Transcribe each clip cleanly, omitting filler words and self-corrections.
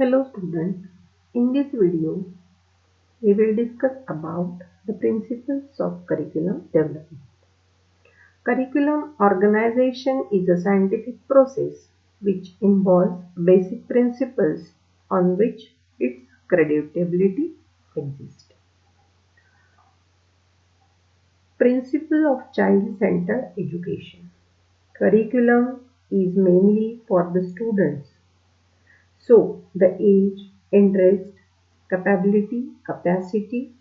Hello students, in this video we will discuss about the principles of curriculum development. Curriculum organization is a scientific process which involves basic principles on which its credibility exists. Principle of child-centered education. Curriculum is mainly for the students. So, the age, interest, capacity,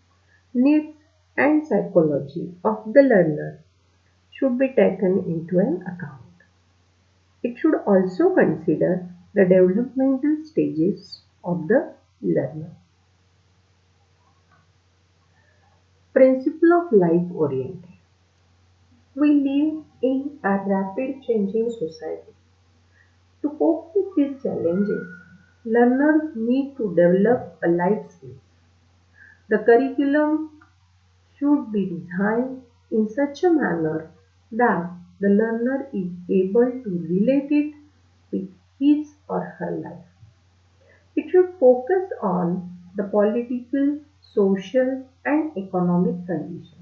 needs and psychology of the learner should be taken into an account. It should also consider the developmental stages of the learner. Principle of life oriented. We live in a rapid changing society. To cope with these challenges, learners need to develop a life skills. The curriculum should be designed in such a manner that the learner is able to relate it with his or her life. It should focus on the political, social, and economic conditions.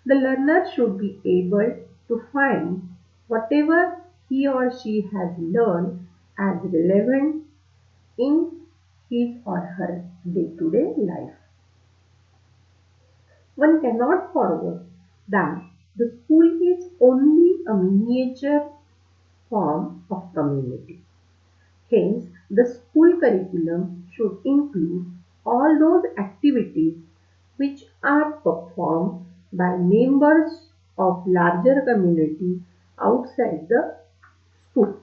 The learner should be able to find whatever he or she has learned as relevant in his or her day-to-day life. One cannot forget that the school is only a miniature form of community. Hence, the school curriculum should include all those activities which are performed by members of larger community outside the school.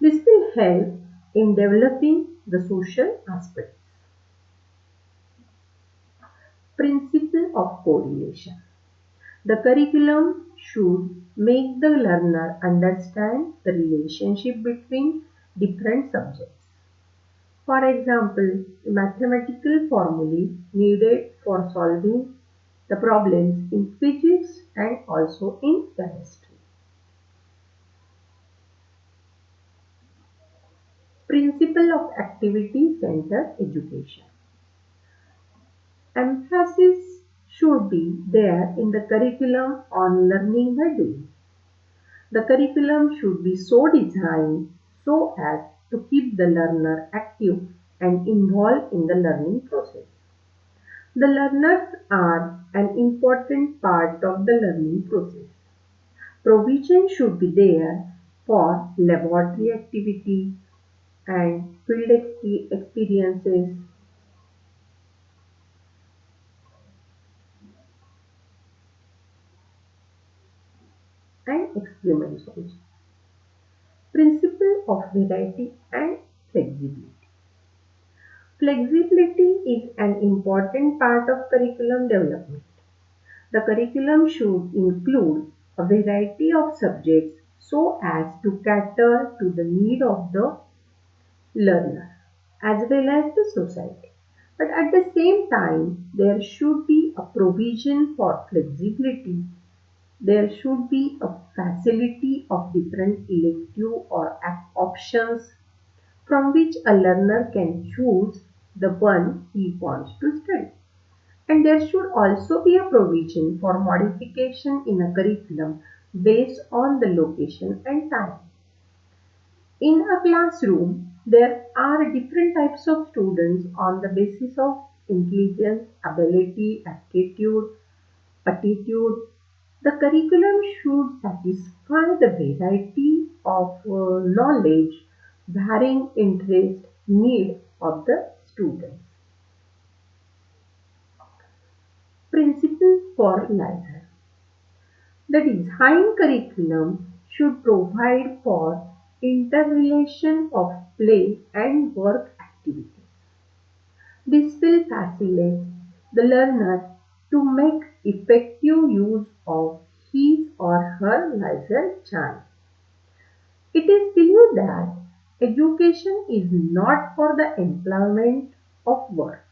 This will help in developing the social aspects. Principle of correlation. The curriculum should make the learner understand the relationship between different subjects. For example, mathematical formulae needed for solving the problems in physics and also in chemistry. Principle of activity-centered education. Emphasis should be there in the curriculum on learning by doing. The curriculum should be so designed so as to keep the learner active and involved in the learning process. The learners are an important part of the learning process. Provision should be there for laboratory activity and field experiences and experiments also. Principle of variety and flexibility. Flexibility is an important part of curriculum development. The curriculum should include a variety of subjects so as to cater to the need of the learner as well as the society. But at the same time, there should be a provision for flexibility. There should be a facility of different elective or options from which a learner can choose the one he wants to study. And there should also be a provision for modification in a curriculum based on the location and time. In a classroom, there are different types of students on the basis of intelligence, ability, attitude. The curriculum should satisfy the variety of knowledge, varying interest, need of the students. Principle for learner. The design curriculum should provide for interrelation of play and work activities. This will facilitate the learner to make effective use of his or her leisure time. It is believed that education is not for the employment of work.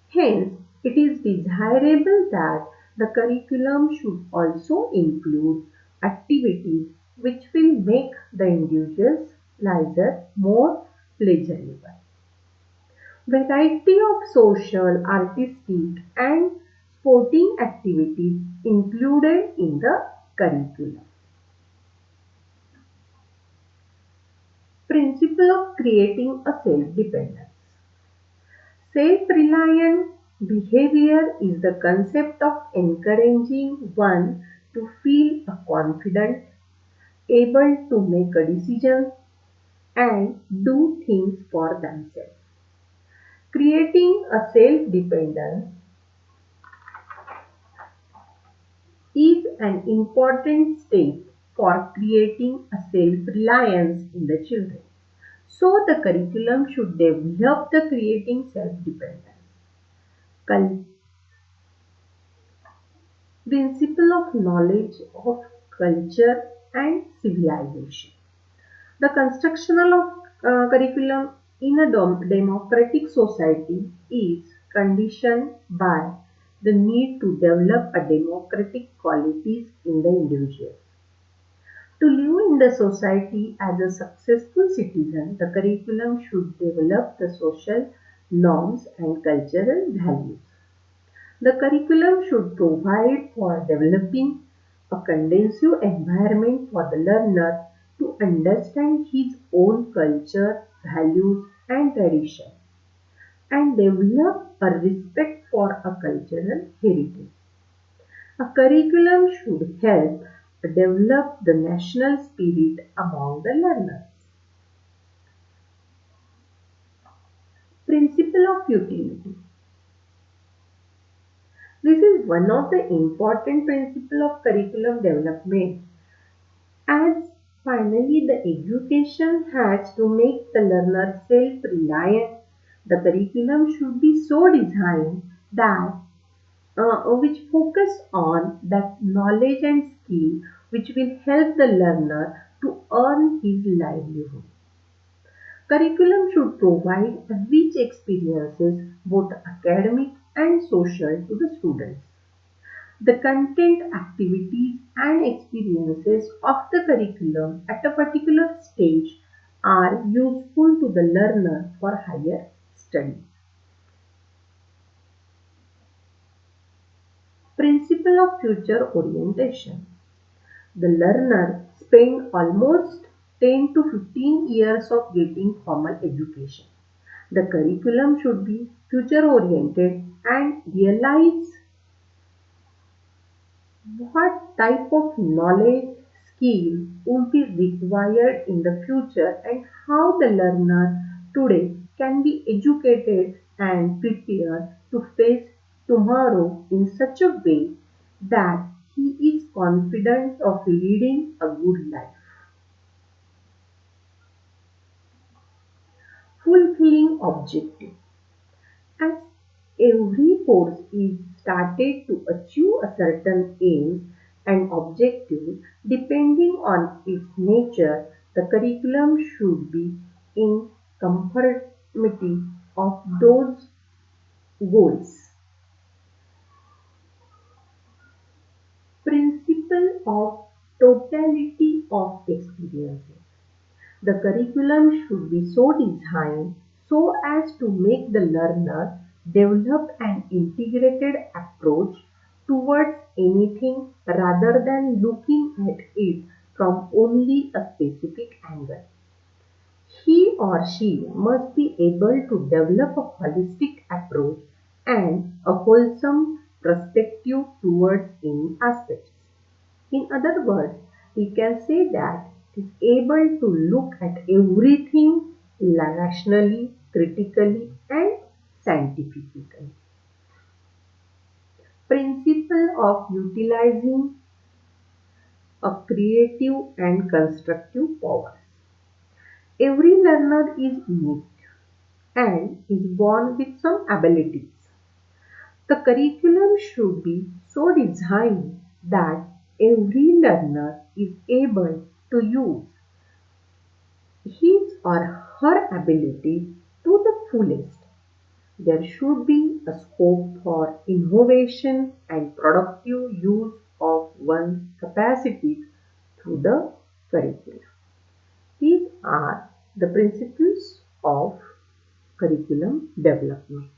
Hence, it is desirable that the curriculum should also include activities which will make the individuals leisure more pleasurable. Variety of social, artistic and sporting activities included in the curriculum. Principle of creating a self-dependence. Self-reliant behavior is the concept of encouraging one to feel confident, able to make a decision and do things for themselves. Creating a self-dependence is an important step for creating a self-reliance in the children. So the curriculum should develop the creating self-dependence. Principle of knowledge of culture and civilization. The construction of curriculum in a democratic society is conditioned by the need to develop a democratic qualities in the individual. To live in the society as a successful citizen, the curriculum should develop the social norms and cultural values. The curriculum should provide for developing a conducive environment for the learner to understand his own culture, values and tradition and develop a respect for a cultural heritage. A curriculum should help develop the national spirit among the learners. Principle of utility. This is one of the important principles of curriculum development. As finally the education has to make the learner self-reliant, the curriculum should be so designed that which focus on that knowledge and skill which will help the learner to earn his livelihood. Curriculum should provide rich experiences, both academic and social, to the students. The content, activities and experiences of the curriculum at a particular stage are useful to the learner for higher study. Principle of future orientation. The learner spends almost 10 to 15 years of getting formal education. The curriculum should be future oriented and realize what type of knowledge, skill would be required in the future and how the learner today can be educated and prepared to face tomorrow in such a way that he is confident of leading a good life. Fulfilling objective. As every course is started to achieve a certain aim and objective, depending on its nature, the curriculum should be in conformity of those goals. Principle of totality of experiences. The curriculum should be so designed so as to make the learner develop an integrated approach towards anything rather than looking at it from only a specific angle. He or she must be able to develop a holistic approach and a wholesome perspective towards any aspects. In other words, we can say that it is able to look at everything rationally, critically, and scientifically. Principle of utilizing a creative and constructive powers. Every learner is unique and is born with some abilities. The curriculum should be so designed that every learner is able to use his or her ability to the fullest. There should be a scope for innovation and productive use of one's capacities through the curriculum. These are The principles of curriculum development.